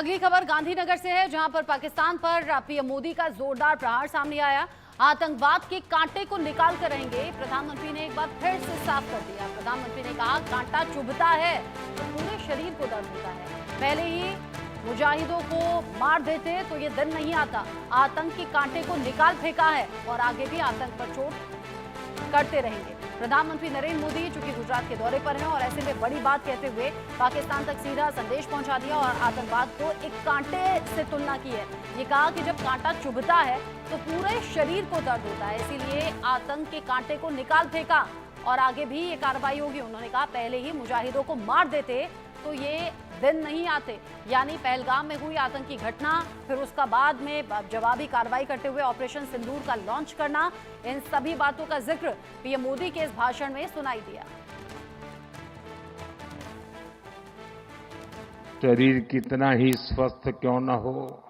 अगली खबर गांधीनगर से है, जहां पर पाकिस्तान पर पीएम मोदी का जोरदार प्रहार सामने आया। आतंकवाद के कांटे को निकाल कर रहेंगे, प्रधानमंत्री ने एक बार फिर से साफ कर दिया। प्रधानमंत्री ने कहा, कांटा चुभता है तो पूरे शरीर को दर्द होता है। पहले ही मुजाहिदों को मार देते तो ये दिन नहीं आता। आतंक के कांटे को निकाल फेंका है और आगे भी आतंक पर चोट करते रहेंगे। प्रधानमंत्री नरेंद्र मोदी चूंकि गुजरात के दौरे पर हैं और ऐसे में बड़ी बात कहते हुए पाकिस्तान तक सीधा संदेश पहुंचा दिया और आतंकवाद को एक कांटे से तुलना की है। ये कहा कि जब कांटा चुभता है तो पूरे शरीर को दर्द होता है, इसीलिए आतंक के कांटे को निकाल फेंका और आगे भी ये कार्रवाई होगी। उन्होंने कहा, पहले ही मुजाहिदों को मार देते तो ये दिन नहीं आते। यानी पहलगाम में हुई आतंकी घटना, फिर उसका बाद में जवाबी कार्रवाई करते हुए ऑपरेशन सिंदूर का लॉन्च करना, इन सभी बातों का जिक्र पीएम मोदी के इस भाषण में सुनाई दिया। शरीर कितना ही स्वस्थ क्यों न हो,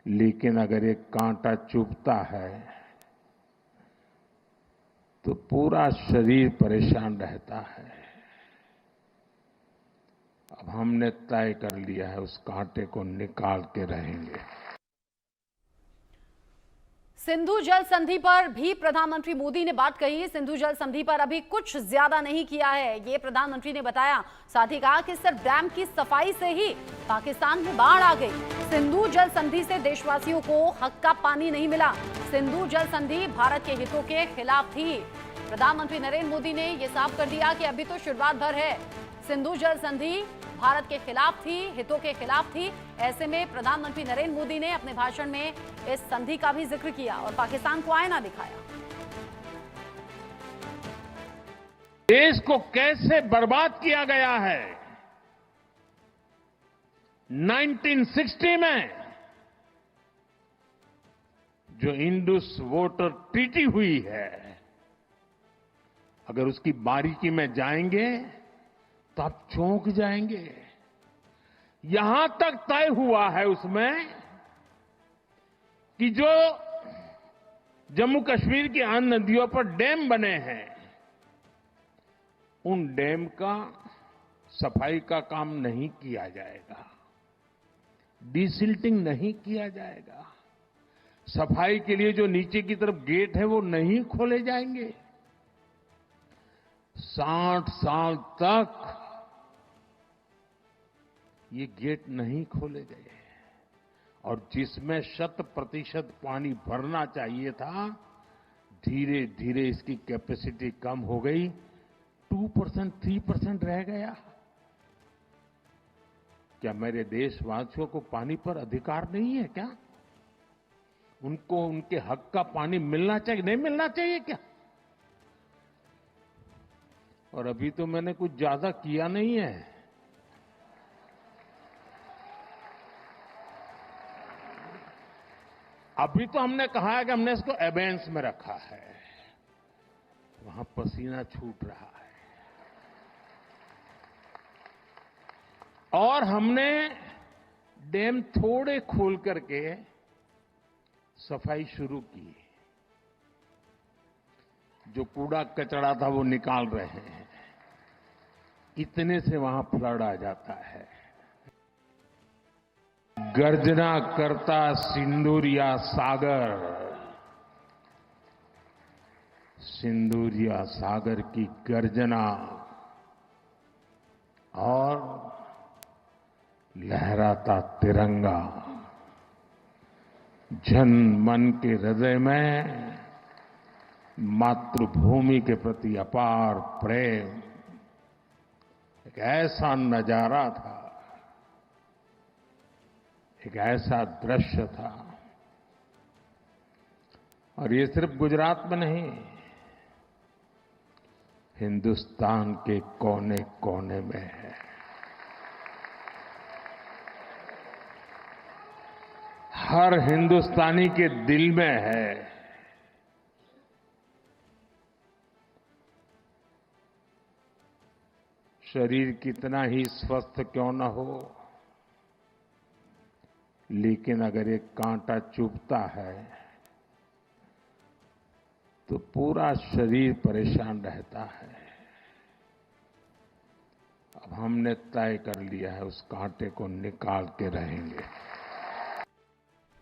लेकिन अगर एक कांटा चुभता है तो पूरा शरीर परेशान रहता है। अब हमने तय कर लिया है, उस कांटे को निकाल के रहेंगे। सिंधु जल संधि पर भी प्रधानमंत्री मोदी ने बात कही। सिंधु जल संधि पर अभी कुछ ज्यादा नहीं किया है, ये प्रधानमंत्री ने बताया। साथ ही कहा कि सिर्फ डैम की सफाई से ही पाकिस्तान में बाढ़ आ गई। सिंधु जल संधि से देशवासियों को हक का पानी नहीं मिला। सिंधु जल संधि भारत के हितों के खिलाफ थी। प्रधानमंत्री नरेंद्र मोदी ने यह साफ कर दिया कि अभी तो शुरुआत भर है। सिंधु जल संधि भारत के खिलाफ थी, हितों के खिलाफ थी। ऐसे में प्रधानमंत्री नरेंद्र मोदी ने अपने भाषण में इस संधि का भी जिक्र किया और पाकिस्तान को आईना दिखाया। देश को कैसे बर्बाद किया गया है। 1960 में जो इंडस वाटर ट्रीटी हुई है, अगर उसकी बारीकी में जाएंगे तो आप चौंक जाएंगे। यहां तक तय हुआ है उसमें कि जो जम्मू कश्मीर की अन्य नदियों पर डैम बने हैं, उन डैम का सफाई का काम नहीं किया जाएगा, डिसिल्टिंग नहीं किया जाएगा। सफाई के लिए जो नीचे की तरफ गेट है वो नहीं खोले जाएंगे। 60 साल तक ये गेट नहीं खोले गए और जिसमें 100% पानी भरना चाहिए था, धीरे धीरे इसकी कैपेसिटी कम हो गई, 2%, 3% रह गया। क्या मेरे देशवासियों को पानी पर अधिकार नहीं है क्या? उनको उनके हक का पानी मिलना चाहिए, नहीं मिलना चाहिए क्या? और अभी तो मैंने कुछ ज्यादा किया नहीं है। अभी तो हमने कहा है कि हमने इसको एबेंस में रखा है, वहां पसीना छूट रहा है। और हमने डैम थोड़े खोल करके सफाई शुरू की। जो कूड़ा कचरा था वो निकाल रहे हैं। इतने से वहां फ्लड आ जाता है। गर्जना करता सिंदूरिया सागर, सिंदूरिया सागर की गर्जना और लहराता तिरंगा, जन मन के हृदय में मातृभूमि के प्रति अपार प्रेम, एक ऐसा नजारा था, एक ऐसा दृश्य था। और ये सिर्फ गुजरात में नहीं, हिंदुस्तान के कोने कोने में है। हर हिंदुस्तानी के दिल में है। शरीर कितना ही स्वस्थ क्यों न हो, लेकिन अगर एक कांटा चुभता है तो पूरा शरीर परेशान रहता है। अब हमने तय कर लिया है उस कांटे को निकाल के रहेंगे।